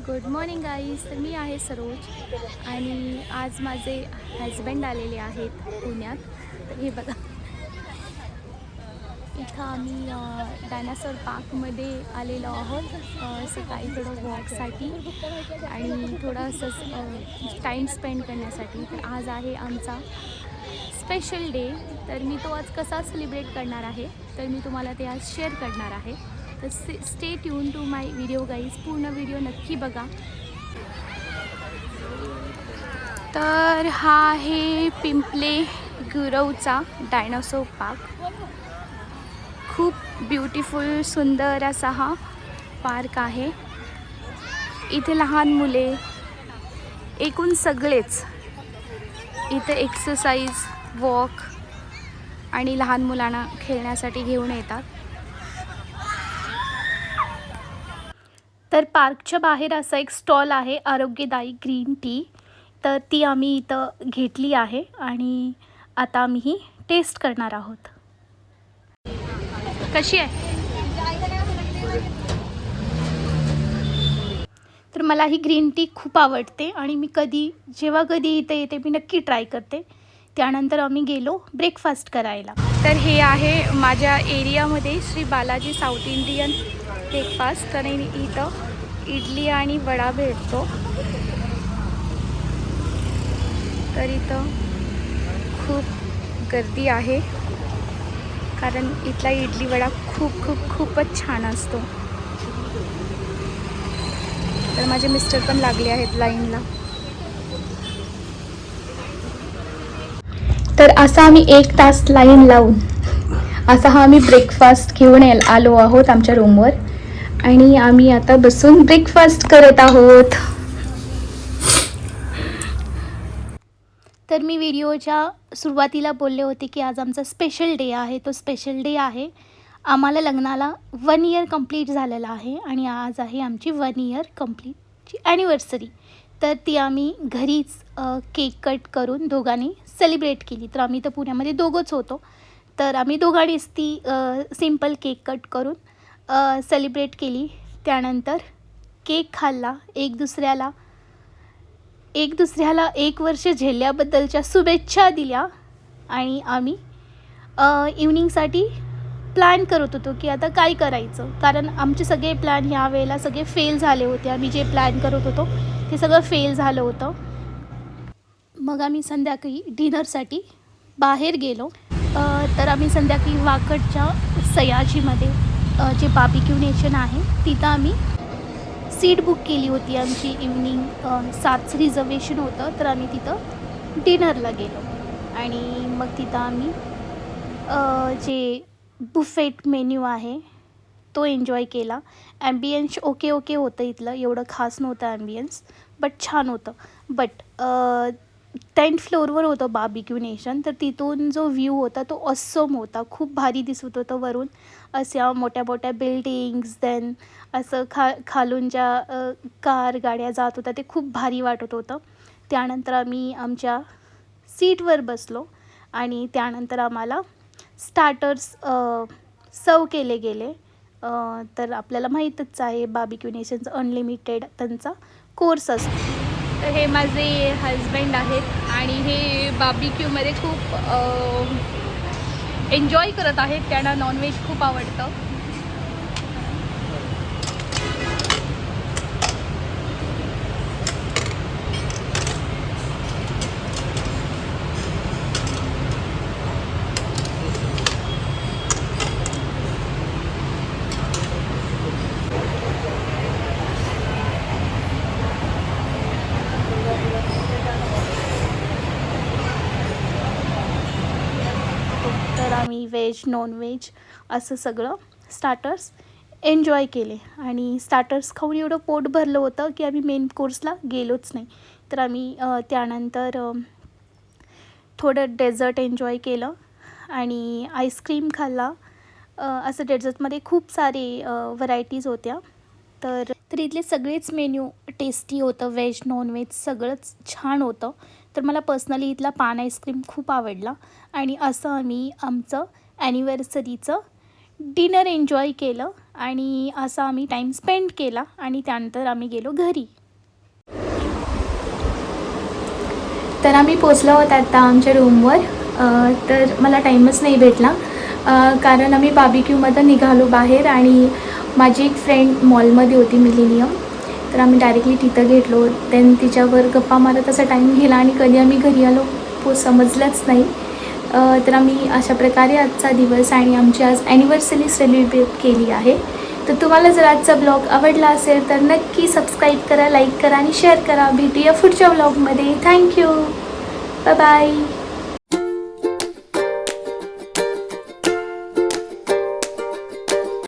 Good morning guys. तर मी आहे सरोज आणि आज माझे हजबंड आलेले आहेत पुण्यात. तर हे बघा, इथं आम्ही डायनासोर पार्कमध्ये आलेलो आहोत सकाळी थोडं वॉकसाठी आणि थोडं असंच टाईम स्पेंड करण्यासाठी. तर आज आहे आमचा स्पेशल डे. तर मी तो आज कसा सेलिब्रेट करणार आहे तर मी तुम्हाला ते आज शेअर करणार आहे. तर stay tune to my video guys. पूर्ण व्हिडिओ नक्की बघा. तर हा आहे पिंपले गुरवचा डायनासोर पार्क. खूप ब्युटिफुल सुंदर असा हा पार्क आहे. इथे लहान मुले एकूण सगळेच इथे एक्सरसाइज, वॉक आणि लहान मुलांना खेळण्यासाठी घेऊन येतात. तर पार्कच्या बाहेर असा एक स्टॉल आहे, आरोग्यदायी ग्रीन टी. तर ती आम्ही इथं घेतली आहे आणि आता आम्ही ही टेस्ट करणार आहोत. कशी आहे? तर मला ही ग्रीन टी खूप आवडते आणि मी जेव्हा कधी इथे येते मी नक्की ट्राय करते. त्यानंतर आम्ही गेलो ब्रेकफास्ट करायला. तर हे आहे माझ्या एरियामध्ये Shri Balaji south Indian breakfast. तर इथं इडली आणि वडा भेटतो. तर इथं खूप गर्दी आहे कारण इथला इडली वडा खूपच छान असतो. तर माझे मिस्टर पण लागले आहेत लाईनला. तर असा आम्ही 1 तास लाईन लावून असा हा आम्ही ब्रेकफास्ट घेऊन आलो आहोत आमच्या रूमवर आणि आम्ही आता बसून ब्रेकफास्ट करत आहोत. तर मी व्हिडिओच्या सुरुवातीला बोलले होते की आज आमचा स्पेशल डे आहे. तो स्पेशल डे आहे, आम्हाला लग्नाला 1 इयर कंप्लीट झालेला आहे आणि आज आहे आमची 1 इयर कंप्लीटची ॲनिव्हर्सरी. तर ती आम्ही घरीच केक कट करून दोघांनी सेलिब्रेट केली. तर आम्ही तर पुण्यामध्ये दोघंच होतो, तर आम्ही दोघांनीच ती सिम्पल केक कट करून सेलिब्रेट केली. त्यानंतर केक खाल्ला, एक दुसऱ्याला 1 वर्ष झेलल्याबद्दलच्या शुभेच्छा दिल्या आणि आम्ही इव्हनिंगसाठी प्लॅन करत होतो की आता काय करायचं, कारण आमचे सगळे प्लॅन ह्या वेळेला सगळे फेल झाले होते. आम्ही जे प्लॅन करत होतो ते सगळं फेल झालं होतं. मग आम्ही संध्याकाळी डिनरसाठी बाहेर गेलो. तर आम्ही संध्याकाळी वाकडच्या सयाजीमध्ये जे बार्बिक्यू नेशन आहे तिथं आम्ही सीट बुक केली होती. आमची इव्हनिंग 7चं रिझर्वेशन होतं. तर आम्ही तिथं डिनरला गेलो आणि मग तिथं आम्ही जे बुफेट मेन्यू आहे तो एन्जॉय केला. ॲम्बियन्स ओके होतं इथलं, एवढं खास नव्हतं ॲम्बियन्स, बट छान होतं. बट 10th फ्लोअरवर होतं बार्बिक्यू नेशन. तर तिथून जो व्ह्यू होता तो ऑसम होता, खूप भारी दिसत होतं. वरून अशा मोठ्या बिल्डिंग्स, देन असं खालून ज्या गाड्या जात होत्या ते खूप भारी वाटत होतं. त्यानंतर आम्ही आमच्या सीटवर बसलो आणि त्यानंतर आम्हाला स्टार्टर्स सर्व केले गेले. तर आपल्याला माहीतच आहे बार्बिक्यू नेशनचं अनलिमिटेड त्यांचा कोर्स असतो. तर हे माझे हजबंड आहेत आणि हे बार्बिक्यूमध्ये खूप एन्जॉय करत आहेत. त्यांना नॉनव्हेज खूप आवडतं. तर आम्ही व्हेज, नॉनव्हेज असं सगळं स्टार्टर्स एन्जॉय केले आणि स्टार्टर्स खाऊन एवढं पोट भरलं होतं की आम्ही मेन कोर्सला गेलोच नाही. तर आम्ही त्यानंतर थोडं डेझर्ट एन्जॉय केलं आणि आईस्क्रीम खाल्ला. असं डेझर्टमध्ये खूप सारे व्हरायटीज होत्या. तर इथले सगळेच मेन्यू टेस्टी होतं, व्हेज नॉनव्हेज सगळंच छान होतं. तर मला पर्सनली इथला पान आईस्क्रीम खूप आवडला आणि असं आम्ही आमचं ॲनिव्हर्सरीचं डिनर एन्जॉय केलं आणि असा आम्ही टाईम स्पेंड केला आणि त्यानंतर आम्ही गेलो घरी. तर आम्ही पोचलो आहोत आता आमच्या रूमवर. तर मला टाईमच नाही भेटला कारण आम्ही बार्बेक्यूमध्ये निघालो बाहेर आणि माझी एक फ्रेंड मॉलमध्ये होती मिलेनियम, तर आम्ही डायरेक्टली तिथं घेतलो. देन तिच्यावर गप्पा मारत असा टाईम गेला आणि कधी आम्ही घरी आलो समजलंच नाही. तर आम्ही अशा प्रकारे आजचा दिवस आणि आमची आज ॲनिव्हर्सरी सेलिब्रेट केली आहे. तर तुम्हाला जर आजचा ब्लॉग आवडला असेल तर नक्की सबस्क्राईब करा, लाईक करा आणि शेअर करा. भेटूया पुढच्या ब्लॉगमध्ये. थँक्यू. Bye bye.